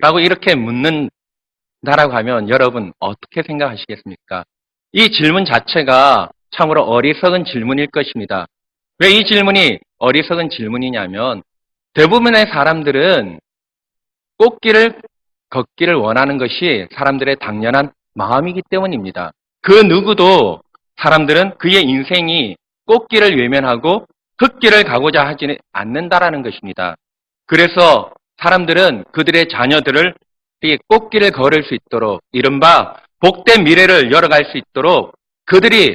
라고 이렇게 묻는다라고 하면 여러분 어떻게 생각하시겠습니까? 이 질문 자체가 참으로 어리석은 질문일 것입니다. 왜 이 질문이 어리석은 질문이냐면 대부분의 사람들은 꽃길을 걷기를 원하는 것이 사람들의 당연한 마음이기 때문입니다. 그 누구도 사람들은 그의 인생이 꽃길을 외면하고 흙길을 가고자 하지 않는다라는 것입니다. 그래서 사람들은 그들의 자녀들을 이 꽃길을 걸을 수 있도록 이른바 복된 미래를 열어갈 수 있도록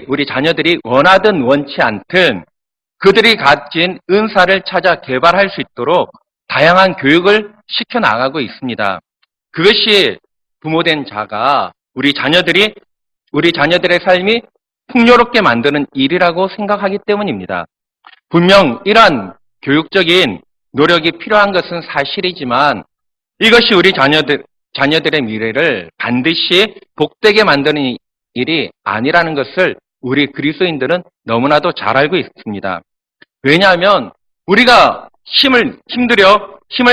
우리 자녀들이 원하든 원치 않든 그들이 가진 은사를 찾아 개발할 수 있도록 다양한 교육을 시켜나가고 있습니다. 그것이 부모된 자가 우리 자녀들의 삶이 풍요롭게 만드는 일이라고 생각하기 때문입니다. 분명 이러한 교육적인 노력이 필요한 것은 사실이지만 이것이 우리 자녀들의 미래를 반드시 복되게 만드는 일이 아니라는 것을 우리 그리스도인들은 너무나도 잘 알고 있습니다. 왜냐하면 우리가 힘을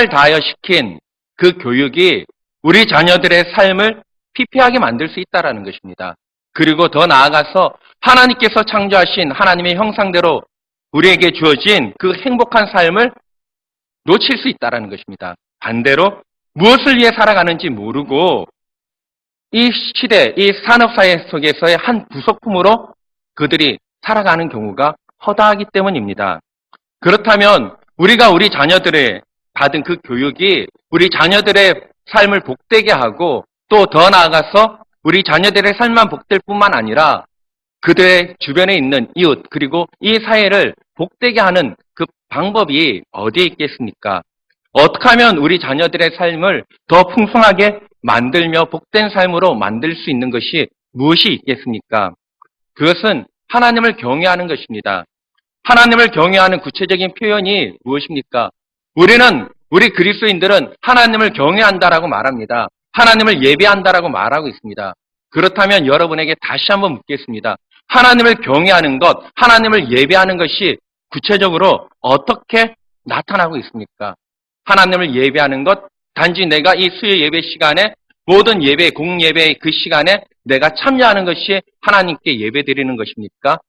다하여 시킨 그 교육이 우리 자녀들의 삶을 피폐하게 만들 수 있다는 것입니다. 그리고 더 나아가서 하나님께서 창조하신 하나님의 형상대로 우리에게 주어진 그 행복한 삶을 놓칠 수 있다는 것입니다. 반대로 무엇을 위해 살아가는지 모르고 이 시대, 이 산업사회 속에서의 한 부속품으로 그들이 살아가는 경우가 허다하기 때문입니다. 그렇다면 우리가 우리 자녀들의 받은 그 교육이 우리 자녀들의 삶을 복되게 하고 또 더 나아가서 우리 자녀들의 삶만 복될 뿐만 아니라 그들의 주변에 있는 이웃 그리고 이 사회를 복되게 하는 그 방법이 어디에 있겠습니까? 어떻게 하면 우리 자녀들의 삶을 더 풍성하게 만들며 복된 삶으로 만들 수 있는 것이 무엇이 있겠습니까? 그것은 하나님을 경외하는 것입니다. 하나님을 경외하는 구체적인 표현이 무엇입니까? 우리 그리스도인들은 하나님을 경외한다라고 말합니다. 하나님을 예배한다라고 말하고 있습니다. 그렇다면 여러분에게 다시 한번 묻겠습니다. 하나님을 경외하는 것, 하나님을 예배하는 것이 구체적으로 어떻게 나타나고 있습니까? 하나님을 예배하는 것, 단지 내가 이 수요 예배 시간에 모든 예배, 공예배의 그 시간에 내가 참여하는 것이 하나님께 예배 드리는 것입니까?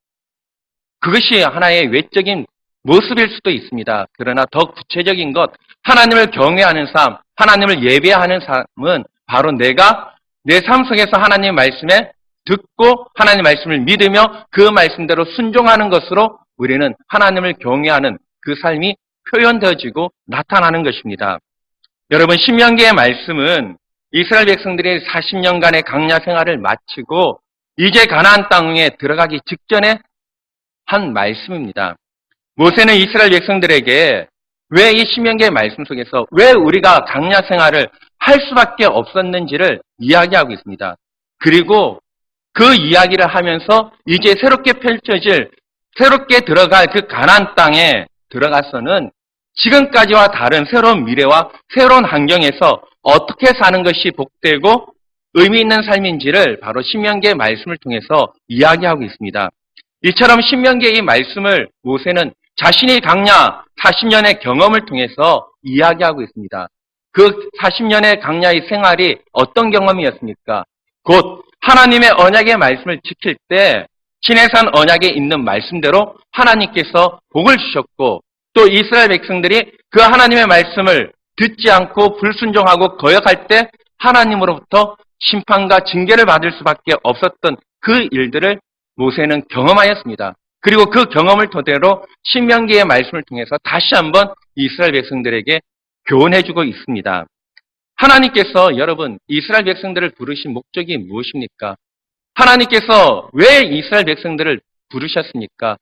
그것이 하나의 외적인 모습일 수도 있습니다. 그러나 더 구체적인 것, 하나님을 경외하는 삶, 하나님을 예배하는 삶은 바로 내가 내 삶 속에서 하나님의 말씀에 듣고 하나님의 말씀을 믿으며 그 말씀대로 순종하는 것으로 우리는 하나님을 경외하는 그 삶이 표현되어지고 나타나는 것입니다. 여러분, 신명기의 말씀은 이스라엘 백성들이 40년간의 광야 생활을 마치고 이제 가나안 땅에 들어가기 직전에 한 말씀입니다. 모세는 이스라엘 백성들에게 왜 이 신명기의 말씀 속에서 왜 우리가 광야 생활을 할 수밖에 없었는지를 이야기하고 있습니다. 그리고 그 이야기를 하면서 이제 새롭게 들어갈 그 가나안 땅에 들어가서는 지금까지와 다른 새로운 미래와 새로운 환경에서 어떻게 사는 것이 복되고 의미 있는 삶인지를 바로 신명기의 말씀을 통해서 이야기하고 있습니다. 이처럼 신명기의 이 말씀을 모세는 자신이 광야 40년의 경험을 통해서 이야기하고 있습니다. 그 40년의 광야의 생활이 어떤 경험이었습니까? 곧 하나님의 언약의 말씀을 지킬 때 시내산 언약에 있는 말씀대로 하나님께서 복을 주셨고 또 이스라엘 백성들이 그 하나님의 말씀을 듣지 않고 불순종하고 거역할 때 하나님으로부터 심판과 징계를 받을 수밖에 없었던 그 일들을 모세는 경험하였습니다. 그리고 그 경험을 토대로 신명기의 말씀을 통해서 다시 한번 이스라엘 백성들에게 교훈해주고 있습니다. 하나님께서 여러분 이스라엘 백성들을 부르신 목적이 무엇입니까? 하나님께서 왜 이스라엘 백성들을 부르셨습니까?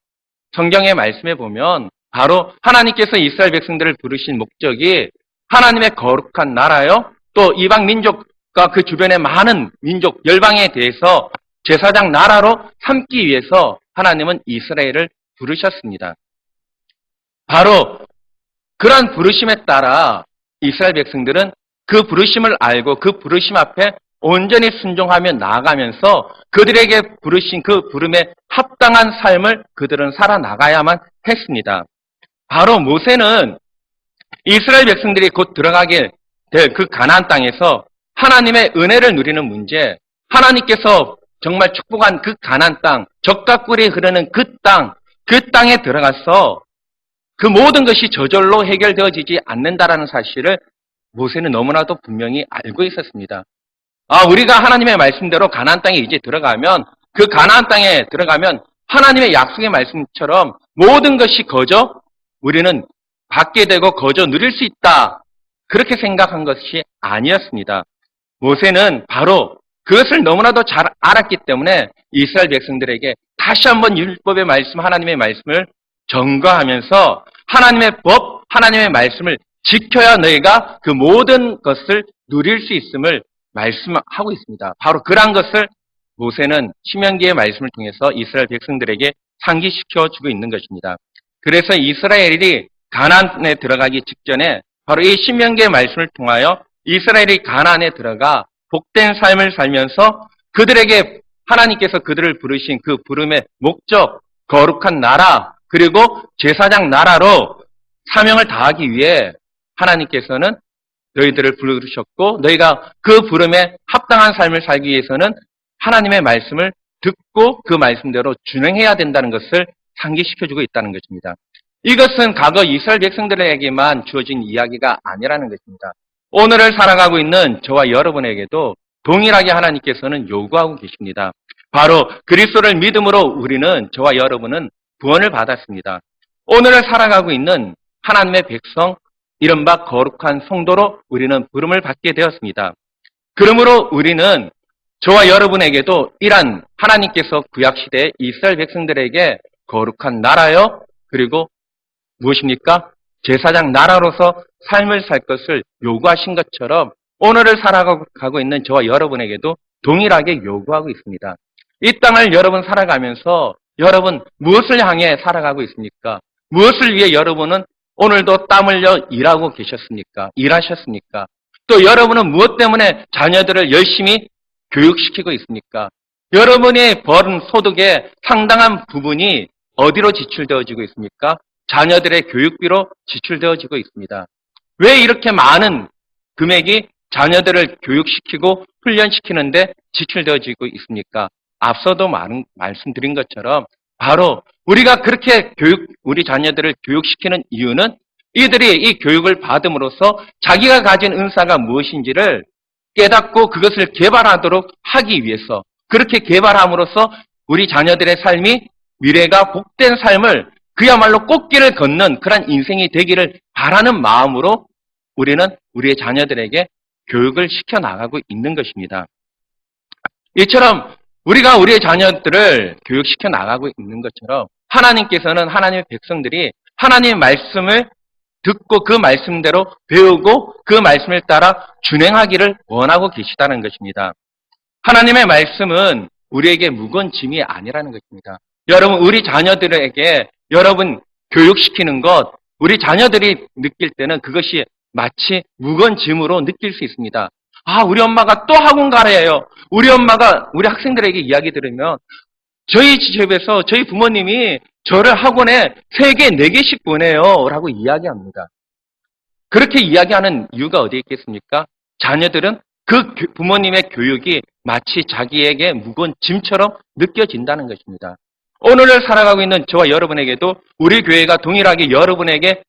성경의 말씀에 보면 바로 하나님께서 이스라엘 백성들을 부르신 목적이 하나님의 거룩한 나라요 또 이방 민족과 그 주변의 많은 민족 열방에 대해서 제사장 나라로 삼기 위해서 하나님은 이스라엘을 부르셨습니다. 바로 그러한 부르심에 따라 이스라엘 백성들은 그 부르심을 알고 그 부르심 앞에 온전히 순종하며 나아가면서 그들에게 부르신 그 부름에 합당한 삶을 그들은 살아나가야만 했습니다. 바로 모세는 이스라엘 백성들이 곧 들어가게 될 그 가나안 땅에서 하나님의 은혜를 누리는 문제, 하나님께서 정말 축복한 그 가나안 땅, 젖과 꿀이 흐르는 그 땅에 들어가서 그 모든 것이 저절로 해결되어지지 않는다라는 사실을 모세는 너무나도 분명히 알고 있었습니다. 우리가 하나님의 말씀대로 가나안 땅에 이제 들어가면, 그 가나안 땅에 들어가면 하나님의 약속의 말씀처럼 모든 것이 거저 우리는 받게 되고 거저 누릴 수 있다. 그렇게 생각한 것이 아니었습니다. 모세는 바로 그것을 너무나도 잘 알았기 때문에 이스라엘 백성들에게 다시 한번 율법의 말씀, 하나님의 말씀을 전가하면서 하나님의 법, 하나님의 말씀을 지켜야 너희가 그 모든 것을 누릴 수 있음을 말씀하고 있습니다. 바로 그러한 것을 모세는 신명기의 말씀을 통해서 이스라엘 백성들에게 상기시켜 주고 있는 것입니다. 그래서 이스라엘이 가나안에 들어가기 직전에 바로 이 신명기의 말씀을 통하여 이스라엘이 가나안에 들어가 복된 삶을 살면서 그들에게 하나님께서 그들을 부르신 그 부름의 목적, 거룩한 나라, 그리고 제사장 나라로 사명을 다하기 위해 하나님께서는 너희들을 부르셨고, 너희가 그 부름에 합당한 삶을 살기 위해서는 하나님의 말씀을 듣고 그 말씀대로 준행해야 된다는 것을 상기시켜주고 있다는 것입니다. 이것은 과거 이스라엘 백성들에게만 주어진 이야기가 아니라는 것입니다. 오늘을 살아가고 있는 저와 여러분에게도 동일하게 하나님께서는 요구하고 계십니다. 바로 그리스도를 믿음으로 우리는, 저와 여러분은 구원을 받았습니다. 오늘을 살아가고 있는 하나님의 백성, 이른바 거룩한 성도로 우리는 부름을 받게 되었습니다. 그러므로 우리는 저와 여러분에게도 이란 하나님께서 구약시대의 이스라엘 백성들에게 거룩한 나라요, 그리고 무엇입니까? 제사장 나라로서 삶을 살 것을 요구하신 것처럼 오늘을 살아가고 있는 저와 여러분에게도 동일하게 요구하고 있습니다. 이 땅을 여러분 살아가면서 여러분 무엇을 향해 살아가고 있습니까? 무엇을 위해 여러분은 오늘도 땀 흘려 일하고 계셨습니까? 일하셨습니까? 또 여러분은 무엇 때문에 자녀들을 열심히 교육시키고 있습니까? 여러분이 버는 소득의 상당한 부분이 어디로 지출되어지고 있습니까? 자녀들의 교육비로 지출되어지고 있습니다. 왜 이렇게 많은 금액이 자녀들을 교육시키고 훈련시키는데 지출되어지고 있습니까? 앞서도 말씀드린 것처럼 바로 우리가 그렇게 우리 자녀들을 교육시키는 이유는 이들이 이 교육을 받음으로써 자기가 가진 은사가 무엇인지를 깨닫고 그것을 개발하도록 하기 위해서, 그렇게 개발함으로써 우리 자녀들의 삶이 미래가 복된 삶을 그야말로 꽃길을 걷는 그런 인생이 되기를 바라는 마음으로 우리는 우리의 자녀들에게 교육을 시켜나가고 있는 것입니다. 이처럼 우리가 우리의 자녀들을 교육시켜 나가고 있는 것처럼 하나님께서는 하나님의 백성들이 하나님의 말씀을 듣고 그 말씀대로 배우고 그 말씀을 따라 준행하기를 원하고 계시다는 것입니다. 하나님의 말씀은 우리에게 무거운 짐이 아니라는 것입니다. 여러분, 우리 자녀들에게 여러분 교육시키는 것, 우리 자녀들이 느낄 때는 그것이 마치 무거운 짐으로 느낄 수 있습니다. 우리 엄마가 또 학원 가래요. 우리 엄마가 우리 학생들에게 이야기 들으면 저희 집에서 저희 부모님이 저를 학원에 3개, 4개씩 보내요 라고 이야기합니다. 그렇게 이야기하는 이유가 어디에 있겠습니까? 자녀들은 그 부모님의 교육이 마치 자기에게 무거운 짐처럼 느껴진다는 것입니다. 오늘을 살아가고 있는 저와 여러분에게도 우리 교회가 동일하게 여러분에게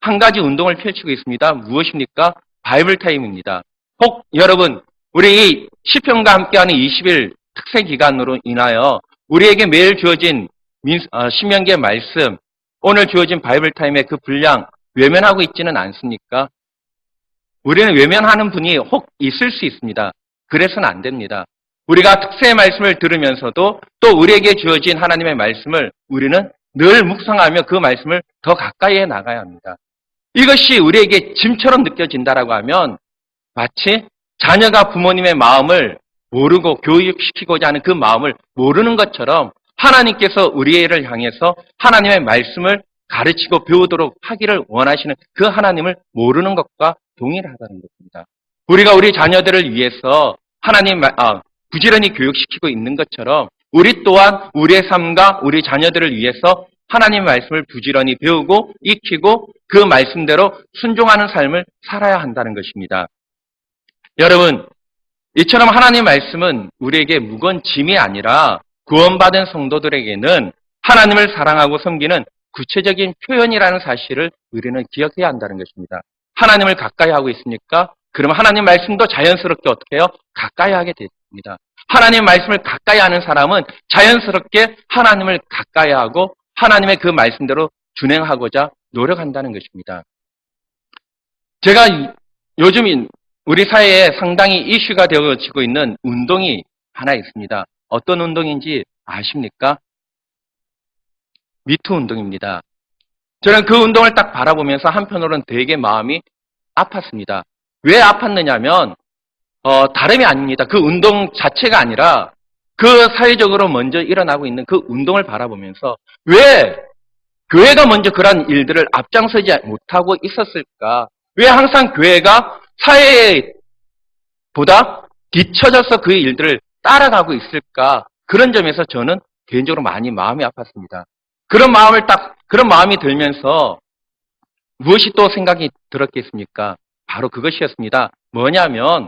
한 가지 운동을 펼치고 있습니다. 무엇입니까? 바이블 타임입니다. 혹 여러분, 우리 이 시편과 함께하는 20일 특세 기간으로 인하여 우리에게 매일 주어진 신명기의 말씀, 오늘 주어진 바이블 타임의 그 분량 외면하고 있지는 않습니까? 우리는 외면하는 분이 혹 있을 수 있습니다. 그래서는 안 됩니다. 우리가 특세의 말씀을 들으면서도 또 우리에게 주어진 하나님의 말씀을 우리는 늘 묵상하며 그 말씀을 더 가까이에 나가야 합니다. 이것이 우리에게 짐처럼 느껴진다라고 하면 마치 자녀가 부모님의 마음을 모르고 교육시키고자 하는 그 마음을 모르는 것처럼 하나님께서 우리를 향해서 하나님의 말씀을 가르치고 배우도록 하기를 원하시는 그 하나님을 모르는 것과 동일하다는 것입니다. 우리가 우리 자녀들을 위해서 부지런히 교육시키고 있는 것처럼 우리 또한 우리의 삶과 우리 자녀들을 위해서 하나님의 말씀을 부지런히 배우고 익히고 그 말씀대로 순종하는 삶을 살아야 한다는 것입니다. 여러분, 이처럼 하나님의 말씀은 우리에게 무거운 짐이 아니라 구원받은 성도들에게는 하나님을 사랑하고 섬기는 구체적인 표현이라는 사실을 우리는 기억해야 한다는 것입니다. 하나님을 가까이 하고 있으니까 그러면 하나님 말씀도 자연스럽게 어떻게 해요? 가까이 하게 됩니다. 하나님 말씀을 가까이 하는 사람은 자연스럽게 하나님을 가까이 하고 하나님의 그 말씀대로 준행하고자 노력한다는 것입니다. 제가 요즘 우리 사회에 상당히 이슈가 되어지고 있는 운동이 하나 있습니다. 어떤 운동인지 아십니까? 미투 운동입니다. 저는 그 운동을 딱 바라보면서 한편으로는 되게 마음이 아팠습니다. 왜 아팠느냐면 다름이 아닙니다. 그 운동 자체가 아니라 그 사회적으로 먼저 일어나고 있는 그 운동을 바라보면서 왜 교회가 먼저 그런 일들을 앞장서지 못하고 있었을까? 왜 항상 교회가 사회보다 뒤처져서 그 일들을 따라가고 있을까? 그런 점에서 저는 개인적으로 많이 마음이 아팠습니다. 그런 마음이 들면서 무엇이 또 생각이 들었겠습니까? 바로 그것이었습니다. 뭐냐면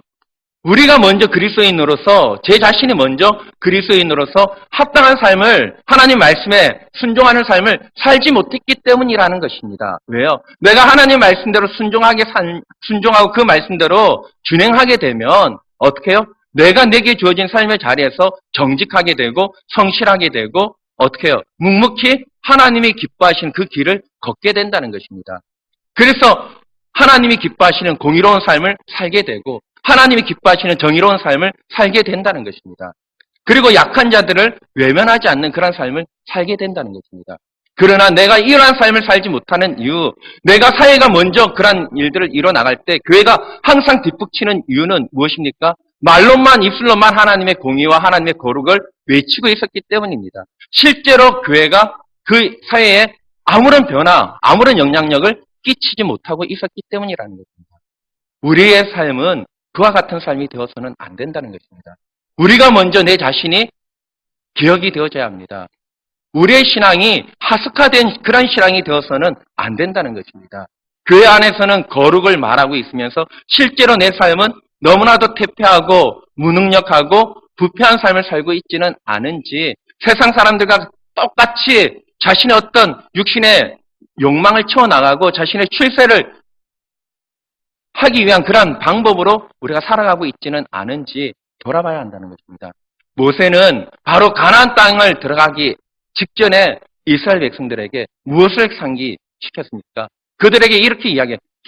우리가 먼저 그리스도인으로서 제 자신이 먼저 그리스도인으로서 합당한 삶을 하나님 말씀에 순종하는 삶을 살지 못했기 때문이라는 것입니다. 왜요? 내가 하나님 말씀대로 순종하고 그 말씀대로 준행하게 되면 어떻게 해요? 내가 내게 주어진 삶의 자리에서 정직하게 되고 성실하게 되고 어떻게 해요? 묵묵히 하나님이 기뻐하시는 그 길을 걷게 된다는 것입니다. 그래서 하나님이 기뻐하시는 공의로운 삶을 살게 되고 하나님이 기뻐하시는 정의로운 삶을 살게 된다는 것입니다. 그리고 약한 자들을 외면하지 않는 그런 삶을 살게 된다는 것입니다. 그러나 내가 이러한 삶을 살지 못하는 이유, 내가 사회가 먼저 그런 일들을 이뤄나갈 때 교회가 항상 뒷북치는 이유는 무엇입니까? 말로만 입술로만 하나님의 공의와 하나님의 거룩을 외치고 있었기 때문입니다. 실제로 교회가 그 사회에 아무런 변화, 아무런 영향력을 끼치지 못하고 있었기 때문이라는 것입니다. 우리의 삶은 그와 같은 삶이 되어서는 안 된다는 것입니다. 우리가 먼저 내 자신이 개혁이 되어져야 합니다. 우리의 신앙이 하스카된 그런 신앙이 되어서는 안 된다는 것입니다. 교회 안에서는 거룩을 말하고 있으면서 실제로 내 삶은 너무나도 퇴폐하고 무능력하고 부패한 삶을 살고 있지는 않은지 세상 사람들과 똑같이 자신의 어떤 육신의 욕망을 채워나가고 자신의 출세를 하기 위한 그런 방법으로 우리가 살아가고 있지는 않은지 돌아봐야 한다는 것입니다. 모세는 바로 가나안 땅을 들어가기 직전에 이스라엘 백성들에게 무엇을 상기시켰습니까? 그들에게 이렇게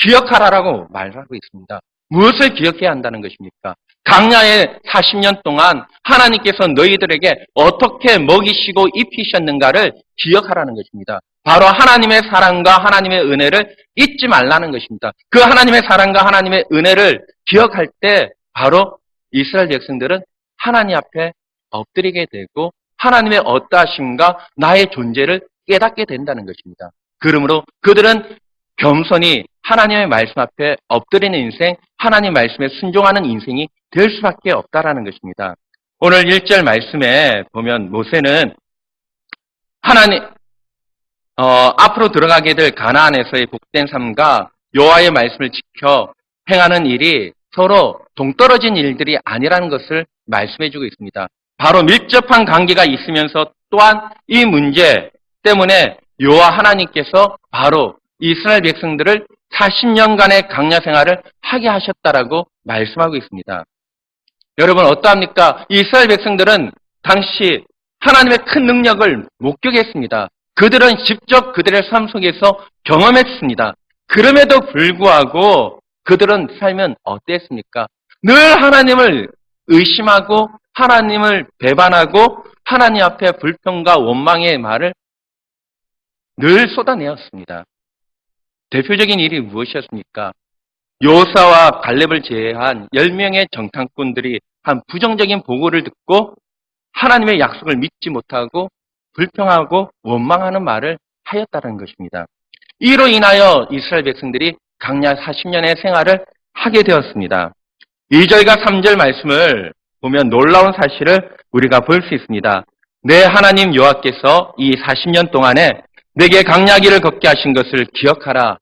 기억하라라고 말하고 있습니다. 무엇을 기억해야 한다는 것입니까? 광야의 40년 동안 하나님께서 너희들에게 어떻게 먹이시고 입히셨는가를 기억하라는 것입니다. 바로 하나님의 사랑과 하나님의 은혜를 잊지 말라는 것입니다. 그 하나님의 사랑과 하나님의 은혜를 기억할 때 바로 이스라엘 백성들은 하나님 앞에 엎드리게 되고 하나님의 어떠하심과 나의 존재를 깨닫게 된다는 것입니다. 그러므로 그들은 겸손히 하나님의 말씀 앞에 엎드리는 인생, 하나님 말씀에 순종하는 인생이 될 수밖에 없다라는 것입니다. 오늘 1절 말씀에 보면 모세는 앞으로 들어가게 될 가나안에서의 복된 삶과 여호와의 말씀을 지켜 행하는 일이 서로 동떨어진 일들이 아니라는 것을 말씀해주고 있습니다. 바로 밀접한 관계가 있으면서 또한 이 문제 때문에 여호와 하나님께서 바로 이스라엘 백성들을 40년간의 광야 생활을 하게 하셨다라고 말씀하고 있습니다. 여러분 어떠합니까? 이스라엘 백성들은 당시 하나님의 큰 능력을 목격했습니다. 그들은 직접 그들의 삶 속에서 경험했습니다. 그럼에도 불구하고 그들은 살면 어땠습니까? 늘 하나님을 의심하고 하나님을 배반하고 하나님 앞에 불평과 원망의 말을 늘 쏟아내었습니다. 대표적인 일이 무엇이었습니까? 요사와 갈렙을 제외한 10명의 정탐꾼들이 한 부정적인 보고를 듣고 하나님의 약속을 믿지 못하고 불평하고 원망하는 말을 하였다는 것입니다. 이로 인하여 이스라엘 백성들이 광야 40년의 생활을 하게 되었습니다. 2절과 3절 말씀을 보면 놀라운 사실을 우리가 볼 수 있습니다. 내 하나님 여호와께서 이 40년 동안에 내게 광야 길을 걷게 하신 것을 기억하라.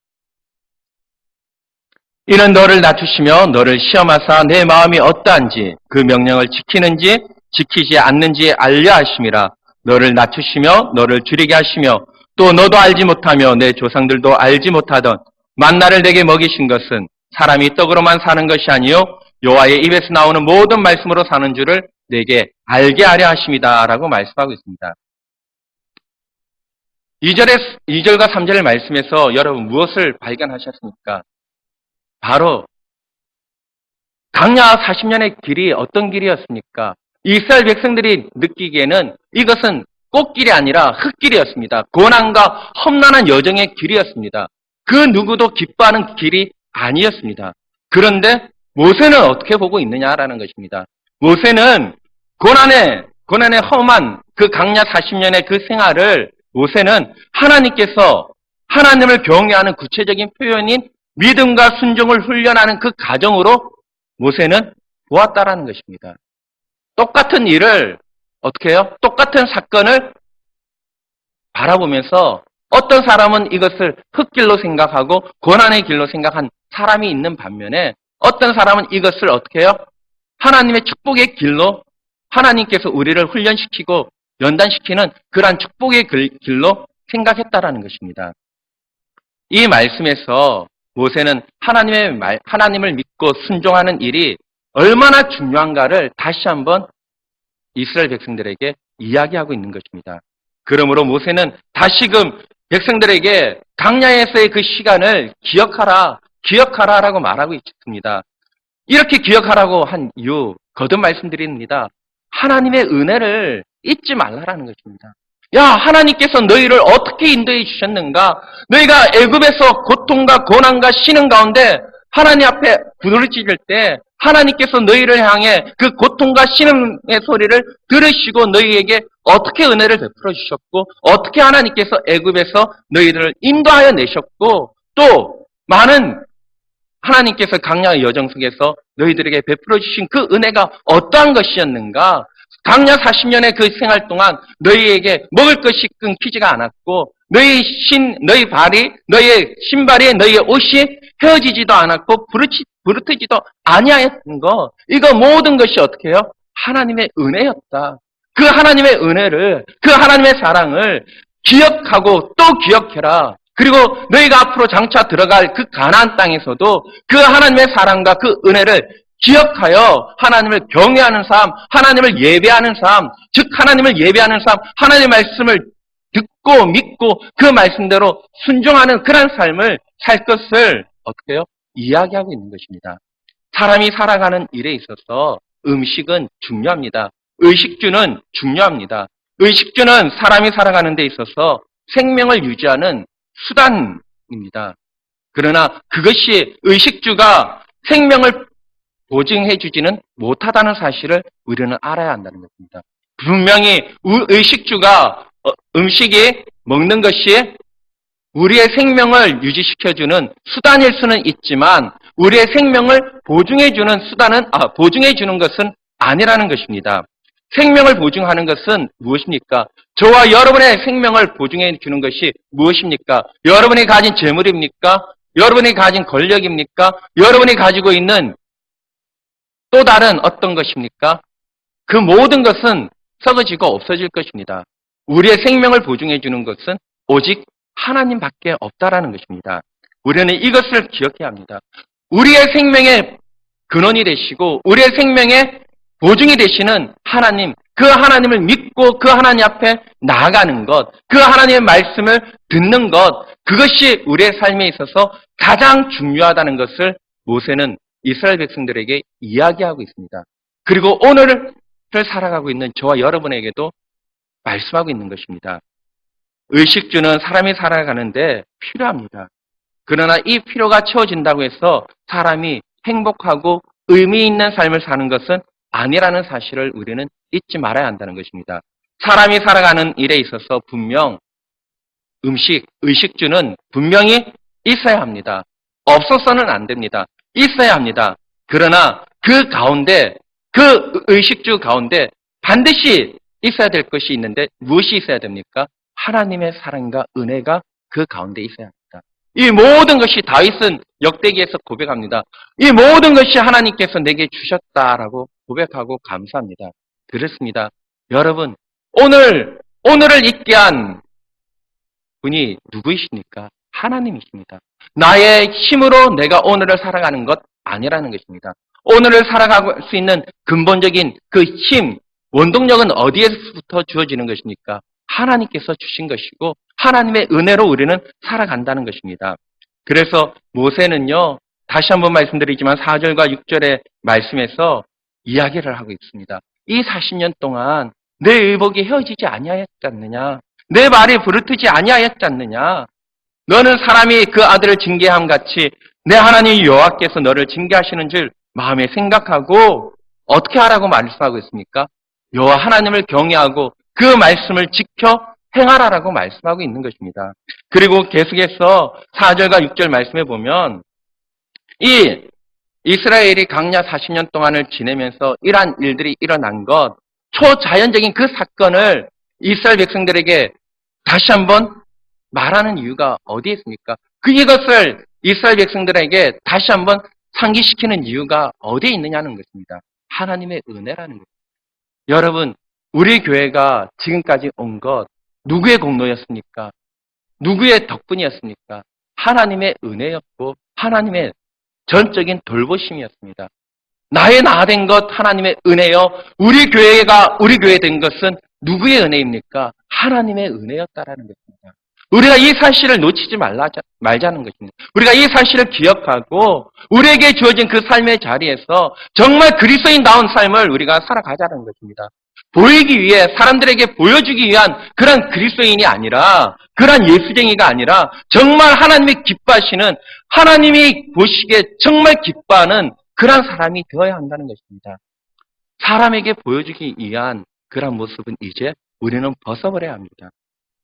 이는 너를 낮추시며 너를 시험하사 내 마음이 어떠한지 그 명령을 지키는지 지키지 않는지 알려 하심이라. 너를 낮추시며 너를 줄이게 하시며 또 너도 알지 못하며 내 조상들도 알지 못하던 만나를 내게 먹이신 것은 사람이 떡으로만 사는 것이 아니요 여호와의 입에서 나오는 모든 말씀으로 사는 줄을 내게 알게 하려 하심이다 라고 말씀하고 있습니다. 2절과 3절의 말씀에서 여러분 무엇을 발견하셨습니까? 바로 광야 40년의 길이 어떤 길이었습니까? 이스라엘 백성들이 느끼기에는 이것은 꽃길이 아니라 흙길이었습니다. 고난과 험난한 여정의 길이었습니다. 그 누구도 기뻐하는 길이 아니었습니다. 그런데 모세는 어떻게 보고 있느냐라는 것입니다. 모세는 고난의 험한 그 광야 40년의 그 생활을 모세는 하나님께서 하나님을 경외하는 구체적인 표현인 믿음과 순종을 훈련하는 그 과정으로 모세는 보았다라는 것입니다. 똑같은 일을 어떻게 해요? 똑같은 사건을 바라보면서 어떤 사람은 이것을 흙길로 생각하고 고난의 길로 생각한 사람이 있는 반면에 어떤 사람은 이것을 어떻게 해요? 하나님의 축복의 길로 하나님께서 우리를 훈련시키고 연단시키는 그러한 축복의 길로 생각했다라는 것입니다. 이 말씀에서 모세는 하나님을 믿고 순종하는 일이 얼마나 중요한가를 다시 한번 이스라엘 백성들에게 이야기하고 있는 것입니다. 그러므로 모세는 다시금 백성들에게 광야에서의 그 시간을 기억하라라고 말하고 있습니다. 이렇게 기억하라고 한 이유 거듭 말씀드립니다. 하나님의 은혜를 잊지 말라라는 것입니다. 야, 하나님께서 너희를 어떻게 인도해 주셨는가? 너희가 애굽에서 고통과 고난과 신음 가운데 하나님 앞에 부르짖을 때 하나님께서 너희를 향해 그 고통과 신음의 소리를 들으시고 너희에게 어떻게 은혜를 베풀어 주셨고 어떻게 하나님께서 애굽에서 너희들을 인도하여 내셨고 또 많은 하나님께서 광야의 여정 속에서 너희들에게 베풀어 주신 그 은혜가 어떠한 것이었는가? 광야 40년의 그 생활 동안 너희에게 먹을 것이 끊기지가 않았고 너희의 신발이 너희의 옷이 헤어지지도 않았고 부르트지도 아니하였던 것. 이거 모든 것이 어떻게 해요? 하나님의 은혜였다. 그 하나님의 은혜를, 그 하나님의 사랑을 기억하고 또 기억해라. 그리고 너희가 앞으로 장차 들어갈 그 가나안 땅에서도 그 하나님의 사랑과 그 은혜를 기억하여 하나님을 경외하는 삶, 하나님을 예배하는 삶, 즉 하나님을 예배하는 삶, 하나님의 말씀을 듣고 믿고 그 말씀대로 순종하는 그런 삶을 살 것을 어떻게 해요? 이야기하고 있는 것입니다. 사람이 살아가는 일에 있어서 음식은 중요합니다. 의식주는 중요합니다. 의식주는 사람이 살아가는 데 있어서 생명을 유지하는 수단입니다. 그러나 그것이 의식주가 생명을 보증해주지는 못하다는 사실을 우리는 알아야 한다는 것입니다. 분명히 의식주가 음식이 먹는 것이 우리의 생명을 유지시켜주는 수단일 수는 있지만 우리의 생명을 보증해주는 것은 아니라는 것입니다. 생명을 보증하는 것은 무엇입니까? 저와 여러분의 생명을 보증해주는 것이 무엇입니까? 여러분이 가진 재물입니까? 여러분이 가진 권력입니까? 여러분이 가지고 있는 또 다른 어떤 것입니까? 그 모든 것은 썩어지고 없어질 것입니다. 우리의 생명을 보증해주는 것은 오직 하나님밖에 없다라는 것입니다. 우리는 이것을 기억해야 합니다. 우리의 생명의 근원이 되시고 우리의 생명의 보증이 되시는 하나님, 그 하나님을 믿고 그 하나님 앞에 나아가는 것, 그 하나님의 말씀을 듣는 것, 그것이 우리의 삶에 있어서 가장 중요하다는 것을 모세는 이스라엘 백성들에게 이야기하고 있습니다. 그리고 오늘을 살아가고 있는 저와 여러분에게도 말씀하고 있는 것입니다. 의식주는 사람이 살아가는데 필요합니다. 그러나 이 필요가 채워진다고 해서 사람이 행복하고 의미 있는 삶을 사는 것은 아니라는 사실을 우리는 잊지 말아야 한다는 것입니다. 사람이 살아가는 일에 있어서 분명 의식주는 분명히 있어야 합니다. 없어서는 안 됩니다. 있어야 합니다. 그러나 그 가운데, 그 의식주 가운데 반드시 있어야 될 것이 있는데 무엇이 있어야 됩니까? 하나님의 사랑과 은혜가 그 가운데 있어야 합니다. 이 모든 것이 다윗은 역대기에서 고백합니다. 이 모든 것이 하나님께서 내게 주셨다라고 고백하고 감사합니다. 그렇습니다. 여러분, 오늘을 있게 한 분이 누구이십니까? 하나님이십니다. 나의 힘으로 내가 오늘을 살아가는 것 아니라는 것입니다. 오늘을 살아갈 수 있는 근본적인 그 힘, 원동력은 어디에서부터 주어지는 것입니까? 하나님께서 주신 것이고 하나님의 은혜로 우리는 살아간다는 것입니다. 그래서 모세는요, 다시 한번 말씀드리지만 4절과 6절의 말씀에서 이야기를 하고 있습니다. 이 40년 동안 내 의복이 헤어지지 아니하였지 않느냐? 내 말이 부르트지 아니하였지 않느냐? 너는 사람이 그 아들을 징계함 같이 내 하나님 여호와께서 너를 징계하시는 줄 마음에 생각하고 어떻게 하라고 말씀하고 있습니까? 여호와 하나님을 경외하고 그 말씀을 지켜 행하라라고 말씀하고 있는 것입니다. 그리고 계속해서 4절과 6절 말씀해 보면 이 이스라엘이 광야 40년 동안을 지내면서 이러한 일들이 일어난 것, 초자연적인 그 사건을 이스라엘 백성들에게 다시 한번 말하는 이유가 어디에 있습니까? 이것을 이스라엘 백성들에게 다시 한번 상기시키는 이유가 어디에 있느냐는 것입니다. 하나님의 은혜라는 것입니다. 여러분, 우리 교회가 지금까지 온 것 누구의 공로였습니까? 누구의 덕분이었습니까? 하나님의 은혜였고 하나님의 전적인 돌보심이었습니다. 나의 나 된 것 하나님의 은혜요. 우리 교회가 우리 교회 된 것은 누구의 은혜입니까? 하나님의 은혜였다라는 것입니다. 우리가 이 사실을 놓치지 말자는 것입니다. 우리가 이 사실을 기억하고 우리에게 주어진 그 삶의 자리에서 정말 그리스도인다운 삶을 우리가 살아가자는 것입니다. 보이기 위해 사람들에게 보여주기 위한 그런 그리스도인이 아니라 그런 예수쟁이가 아니라 정말 하나님이 기뻐하시는 하나님이 보시기에 정말 기뻐하는 그런 사람이 되어야 한다는 것입니다. 사람에게 보여주기 위한 그런 모습은 이제 우리는 벗어버려야 합니다.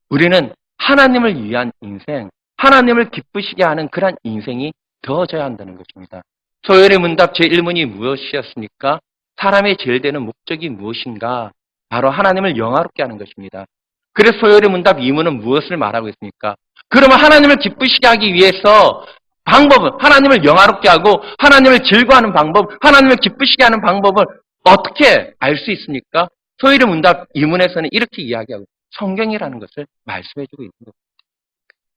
우리는 하나님을 위한 인생, 하나님을 기쁘시게 하는 그런 인생이 되어져야 한다는 것입니다. 소열의 문답 제1문이 무엇이었습니까? 사람의 제일 되는 목적이 무엇인가? 바로 하나님을 영화롭게 하는 것입니다. 그래서 소열의 문답 2문은 무엇을 말하고 있습니까? 그러면 하나님을 기쁘시게 하기 위해서 방법은 하나님을 영화롭게 하고 하나님을 즐거워하는 방법, 하나님을 기쁘시게 하는 방법을 어떻게 알 수 있습니까? 소열의 문답 2문에서는 이렇게 이야기하고 성경이라는 것을 말씀해주고 있는 겁니다.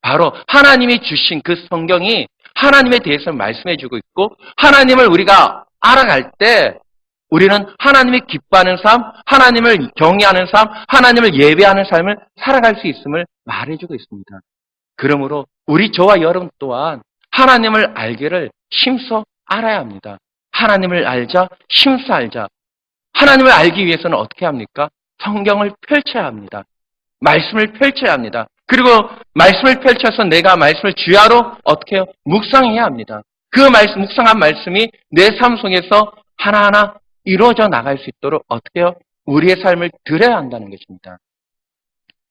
바로 하나님이 주신 그 성경이 하나님에 대해서 말씀해주고 있고 하나님을 우리가 알아갈 때 우리는 하나님이 기뻐하는 삶, 하나님을 경외하는 삶, 하나님을 예배하는 삶을 살아갈 수 있음을 말해주고 있습니다. 그러므로 저와 여러분 또한 하나님을 알기를 힘써 알아야 합니다. 하나님을 알자, 힘써 알자. 하나님을 알기 위해서는 어떻게 합니까? 성경을 펼쳐야 합니다. 말씀을 펼쳐야 합니다. 그리고 말씀을 펼쳐서 내가 말씀을 주야로 어떻게 해요? 묵상해야 합니다. 그 말씀, 묵상한 말씀이 내 삶 속에서 하나하나 이루어져 나갈 수 있도록 어떻게 해요? 우리의 삶을 드려야 한다는 것입니다.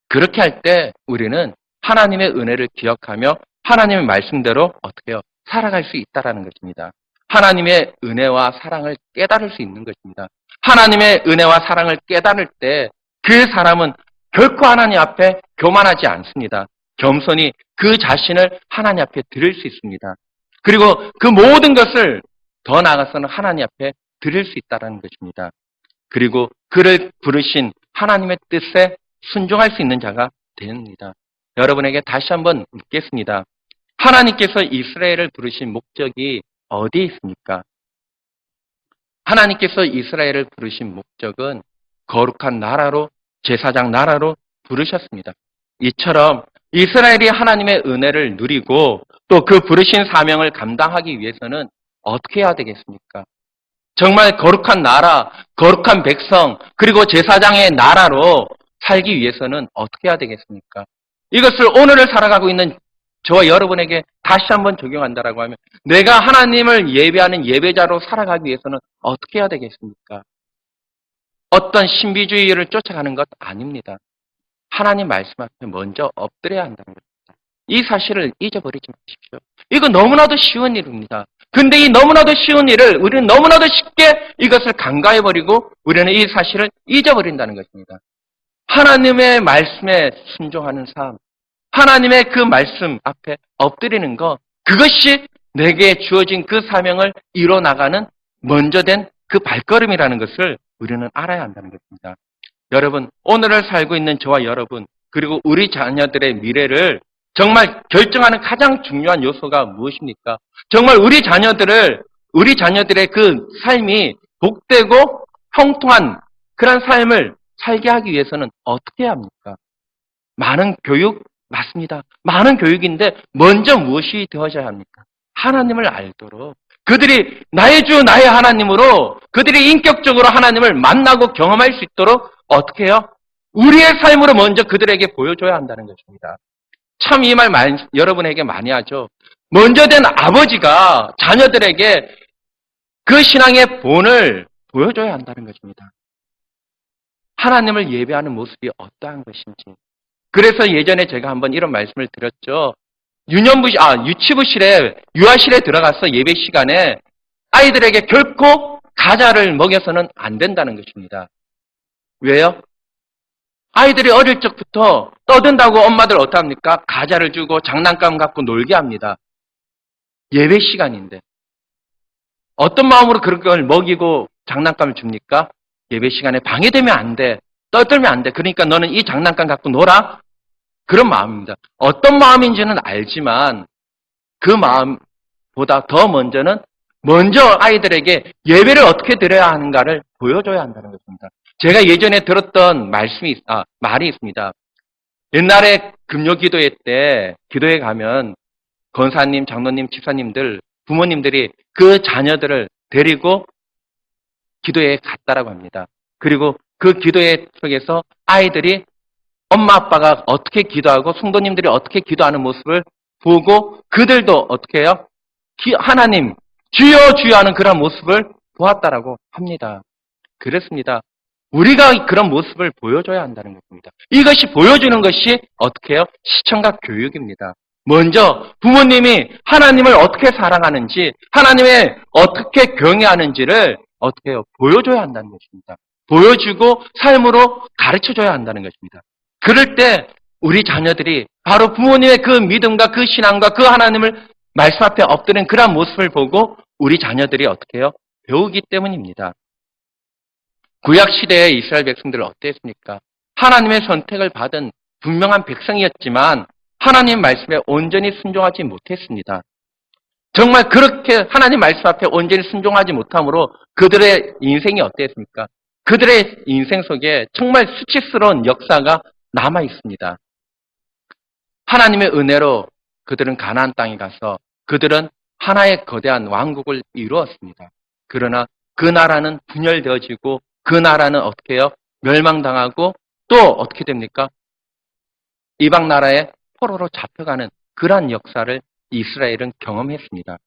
그렇게 할 때 우리는 하나님의 은혜를 기억하며 하나님의 말씀대로 어떻게 해요? 살아갈 수 있다는 것입니다. 하나님의 은혜와 사랑을 깨달을 수 있는 것입니다. 하나님의 은혜와 사랑을 깨달을 때 그 사람은 결코 하나님 앞에 교만하지 않습니다. 겸손히 그 자신을 하나님 앞에 드릴 수 있습니다. 그리고 그 모든 것을 더 나아가서는 하나님 앞에 드릴 수 있다는 것입니다. 그리고 그를 부르신 하나님의 뜻에 순종할 수 있는 자가 됩니다. 여러분에게 다시 한번 묻겠습니다. 하나님께서 이스라엘을 부르신 목적이 어디에 있습니까? 하나님께서 이스라엘을 부르신 목적은 거룩한 나라로, 제사장 나라로 부르셨습니다. 이처럼 이스라엘이 하나님의 은혜를 누리고 또 그 부르신 사명을 감당하기 위해서는 어떻게 해야 되겠습니까? 정말 거룩한 나라, 거룩한 백성, 그리고 제사장의 나라로 살기 위해서는 어떻게 해야 되겠습니까? 이것을 오늘을 살아가고 있는 저와 여러분에게 다시 한번 적용한다라고 하면 내가 하나님을 예배하는 예배자로 살아가기 위해서는 어떻게 해야 되겠습니까? 어떤 신비주의를 쫓아가는 것 아닙니다. 하나님 말씀 앞에 먼저 엎드려야 한다는 겁니다. 이 사실을 잊어버리지 마십시오. 이거 너무나도 쉬운 일입니다. 근데 이 너무나도 쉬운 일을 우리는 너무나도 쉽게 이것을 간과해버리고 우리는 이 사실을 잊어버린다는 것입니다. 하나님의 말씀에 순종하는 삶, 하나님의 그 말씀 앞에 엎드리는 것, 그것이 내게 주어진 그 사명을 이뤄나가는 먼저 된 그 발걸음이라는 것을 우리는 알아야 한다는 것입니다. 여러분, 오늘을 살고 있는 저와 여러분, 그리고 우리 자녀들의 미래를 정말 결정하는 가장 중요한 요소가 무엇입니까? 정말 우리 자녀들의 그 삶이 복되고 형통한 그런 삶을 살게 하기 위해서는 어떻게 해야 합니까? 많은 교육, 맞습니다. 많은 교육인데 먼저 무엇이 되어져야 합니까? 하나님을 알도록 그들이 나의 주, 나의 하나님으로 그들이 인격적으로 하나님을 만나고 경험할 수 있도록 어떻게 해요? 우리의 삶으로 먼저 그들에게 보여줘야 한다는 것입니다. 참 이 말 여러분에게 많이 하죠. 먼저 된 아버지가 자녀들에게 그 신앙의 본을 보여줘야 한다는 것입니다. 하나님을 예배하는 모습이 어떠한 것인지. 그래서 예전에 제가 한번 이런 말씀을 드렸죠. 유치부실에, 유아실에 들어가서 예배 시간에 아이들에게 결코 과자를 먹여서는 안 된다는 것입니다. 왜요? 아이들이 어릴 적부터 떠든다고 엄마들 어떡합니까? 과자를 주고 장난감 갖고 놀게 합니다. 예배 시간인데. 어떤 마음으로 그런 걸 먹이고 장난감을 줍니까? 예배 시간에 방해되면 안 돼. 떠들면 안 돼. 그러니까 너는 이 장난감 갖고 놀아? 그런 마음입니다. 어떤 마음인지는 알지만 그 마음보다 더 먼저 아이들에게 예배를 어떻게 드려야 하는가를 보여줘야 한다는 것입니다. 제가 예전에 들었던 말이 있습니다. 옛날에 금요 기도회 때 기도회 가면 권사님, 장로님, 집사님들, 부모님들이 그 자녀들을 데리고 기도회에 갔다라고 합니다. 그리고 그 기도회 속에서 아이들이 엄마 아빠가 어떻게 기도하고 성도님들이 어떻게 기도하는 모습을 보고 그들도 어떻게 해요? 하나님, 주여 주여 하는 그런 모습을 보았다라고 합니다. 그렇습니다. 우리가 그런 모습을 보여줘야 한다는 것입니다. 이것이 보여주는 것이 어떻게 해요? 시청각 교육입니다. 먼저 부모님이 하나님을 어떻게 사랑하는지, 하나님의 어떻게 경외하는지를 어떻게 해요? 보여줘야 한다는 것입니다. 보여주고 삶으로 가르쳐줘야 한다는 것입니다. 그럴 때 우리 자녀들이 바로 부모님의 그 믿음과 그 신앙과 그 하나님을 말씀 앞에 엎드린 그런 모습을 보고 우리 자녀들이 어떻게 해요? 배우기 때문입니다. 구약시대의 이스라엘 백성들은 어땠습니까? 하나님의 선택을 받은 분명한 백성이었지만 하나님 말씀에 온전히 순종하지 못했습니다. 정말 그렇게 하나님 말씀 앞에 온전히 순종하지 못함으로 그들의 인생이 어땠습니까? 그들의 인생 속에 정말 수치스러운 역사가 남아 있습니다. 하나님의 은혜로 그들은 가나안 땅에 가서 그들은 하나의 거대한 왕국을 이루었습니다. 그러나 그 나라는 분열되어지고 그 나라는 어떻게 해요? 멸망당하고 또 어떻게 됩니까? 이방 나라의 포로로 잡혀가는 그러한 역사를 이스라엘은 경험했습니다.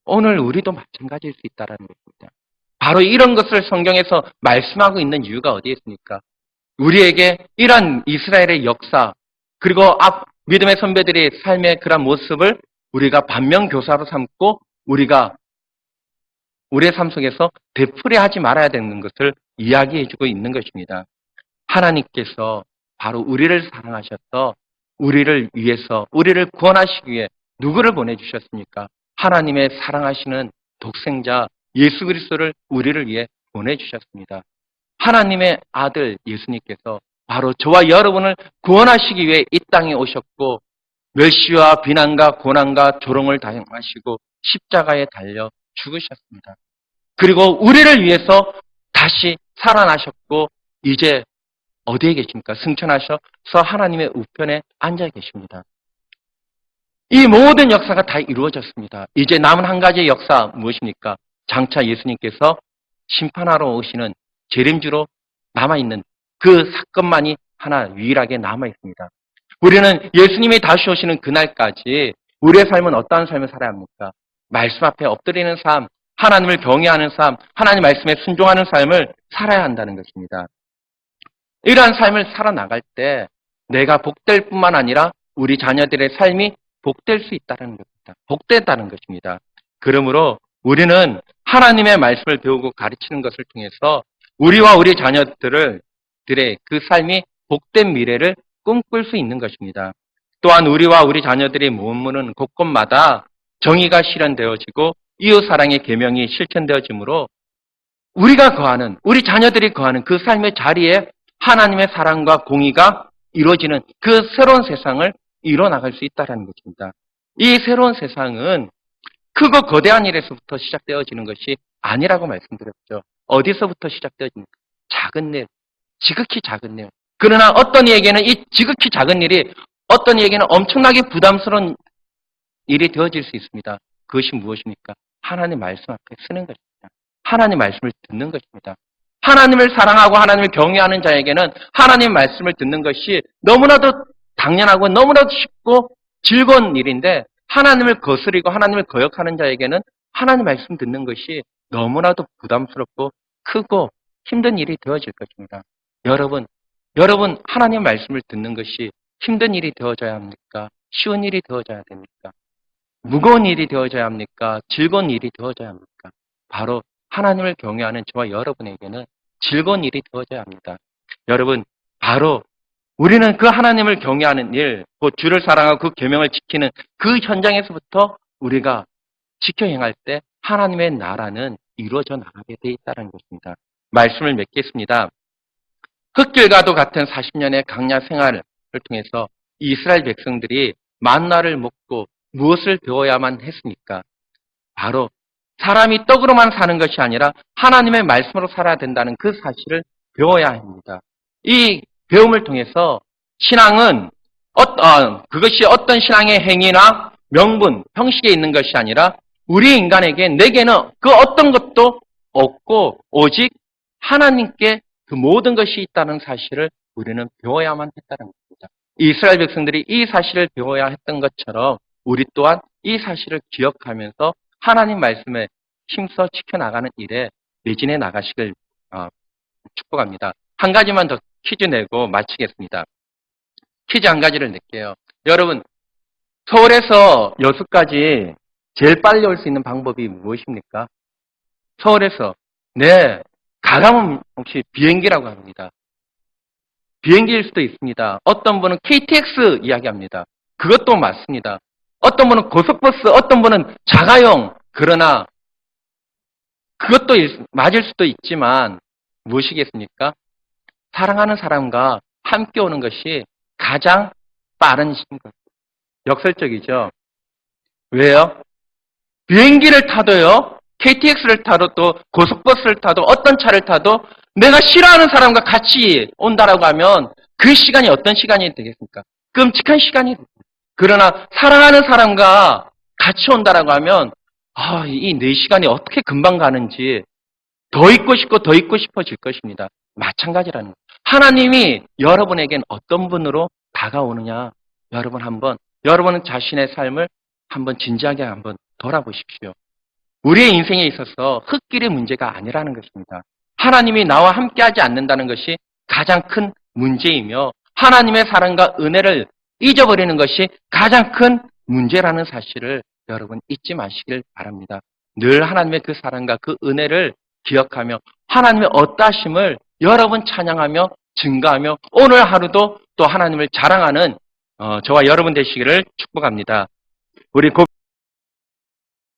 오늘 우리도 마찬가지일 수 있다는 것입니다. 바로 이런 것을 성경에서 말씀하고 있는 이유가 어디에 있습니까? 우리에게 이런 이스라엘의 역사 그리고 믿음의 선배들의 삶의 그런 모습을 우리가 반면교사로 삼고 우리가 우리의 삶 속에서 되풀이하지 말아야 되는 것을 이야기해주고 있는 것입니다. 하나님께서 바로 우리를 사랑하셔서 우리를 위해서 우리를 구원하시기 위해 누구를 보내주셨습니까? 하나님의 사랑하시는 독생자 예수 그리스도를 우리를 위해 보내주셨습니다. 하나님의 아들 예수님께서 바로 저와 여러분을 구원하시기 위해 이 땅에 오셨고 멸시와 비난과 고난과 조롱을 당하시고 십자가에 달려 죽으셨습니다. 그리고 우리를 위해서 다시 살아나셨고 이제 어디에 계십니까? 승천하셔서 하나님의 우편에 앉아 계십니다. 이 모든 역사가 다 이루어졌습니다. 이제 남은 한 가지의 역사 무엇입니까? 장차 예수님께서 심판하러 오시는 재림주로 남아있는 그 사건만이 하나 유일하게 남아있습니다. 우리는 예수님이 다시 오시는 그날까지 우리의 삶은 어떠한 삶을 살아야 합니까? 말씀 앞에 엎드리는 삶, 하나님을 경외하는 삶, 하나님 말씀에 순종하는 삶을 살아야 한다는 것입니다. 이러한 삶을 살아나갈 때 내가 복될 뿐만 아니라 우리 자녀들의 삶이 복될 수 있다는 것입니다. 복됐다는 것입니다. 그러므로 우리는 하나님의 말씀을 배우고 가르치는 것을 통해서 우리와 우리 자녀들의 그 삶이 복된 미래를 꿈꿀 수 있는 것입니다. 또한 우리와 우리 자녀들이 머무는 곳곳마다 정의가 실현되어지고 이웃사랑의 계명이 실천되어지므로 우리가 거하는, 우리 자녀들이 거하는 그 삶의 자리에 하나님의 사랑과 공의가 이루어지는 그 새로운 세상을 이뤄나갈 수 있다는 것입니다. 이 새로운 세상은 크고 거대한 일에서부터 시작되어지는 것이 아니라고 말씀드렸죠. 어디서부터 시작되어집니까? 작은 일, 지극히 작은 일. 그러나 어떤 이에게는 이 지극히 작은 일이 어떤 이에게는 엄청나게 부담스러운 일이 되어질 수 있습니다. 그것이 무엇입니까? 하나님 말씀 앞에 서는 것입니다. 하나님 말씀을 듣는 것입니다. 하나님을 사랑하고 하나님을 경외하는 자에게는 하나님 말씀을 듣는 것이 너무나도 당연하고 너무나도 쉽고 즐거운 일인데 하나님을 거스리고 하나님을 거역하는 자에게는 하나님 말씀 듣는 것이 너무나도 부담스럽고 크고 힘든 일이 되어질 것입니다. 여러분 하나님 말씀을 듣는 것이 힘든 일이 되어져야 합니까? 쉬운 일이 되어져야 됩니까? 무거운 일이 되어져야 합니까? 즐거운 일이 되어져야 합니까? 바로 하나님을 경외하는 저와 여러분에게는 즐거운 일이 되어져야 합니다. 여러분, 바로 우리는 그 하나님을 경외하는 일, 곧 주를 사랑하고 그 계명을 지키는 그 현장에서부터 우리가 지켜 행할 때 하나님의 나라는 이루어져 나가게 돼 있다는 것입니다. 말씀을 맺겠습니다. 흙길과도 같은 40년의 강야 생활을 통해서 이스라엘 백성들이 만나를 먹고 무엇을 배워야만 했습니까? 바로 사람이 떡으로만 사는 것이 아니라 하나님의 말씀으로 살아야 된다는 그 사실을 배워야 합니다. 이 배움을 통해서 신앙은 그것이 어떤 신앙의 행위나 명분, 형식에 있는 것이 아니라 우리 인간에게 내게는 그 어떤 것도 없고 오직 하나님께 그 모든 것이 있다는 사실을 우리는 배워야만 했다는 것입니다. 이스라엘 백성들이 이 사실을 배워야 했던 것처럼 우리 또한 이 사실을 기억하면서 하나님 말씀에 힘써 지켜나가는 일에 매진해 나가시길 축복합니다. 한 가지만 더 퀴즈 내고 마치겠습니다. 퀴즈 한 가지를 낼게요. 여러분, 서울에서 여수까지 제일 빨리 올 수 있는 방법이 무엇입니까? 서울에서. 네, 가감은 혹시 비행기라고 합니다. 비행기일 수도 있습니다. 어떤 분은 KTX 이야기합니다. 그것도 맞습니다. 어떤 분은 고속버스, 어떤 분은 자가용. 그러나 그것도 맞을 수도 있지만 무엇이겠습니까? 사랑하는 사람과 함께 오는 것이 가장 빠른 것. 역설적이죠. 왜요? 비행기를 타도요, KTX를 타도 또 고속버스를 타도 어떤 차를 타도 내가 싫어하는 사람과 같이 온다라고 하면 그 시간이 어떤 시간이 되겠습니까? 끔찍한 시간이 됩니다. 그러나 사랑하는 사람과 같이 온다라고 하면 이 4시간이 어떻게 금방 가는지 더 있고 싶고 더 있고 싶어질 것입니다. 마찬가지라는 거예요. 하나님이 여러분에겐 어떤 분으로 다가오느냐, 여러분 자신의 삶을 한번 진지하게 한번 돌아보십시오. 우리의 인생에 있어서 흙길의 문제가 아니라는 것입니다. 하나님이 나와 함께하지 않는다는 것이 가장 큰 문제이며 하나님의 사랑과 은혜를 잊어버리는 것이 가장 큰 문제라는 사실을 여러분 잊지 마시길 바랍니다. 늘 하나님의 그 사랑과 그 은혜를 기억하며 하나님의 어떠하심을 여러분 찬양하며 증거하며 오늘 하루도 또 하나님을 자랑하는 저와 여러분 되시기를 축복합니다. 우리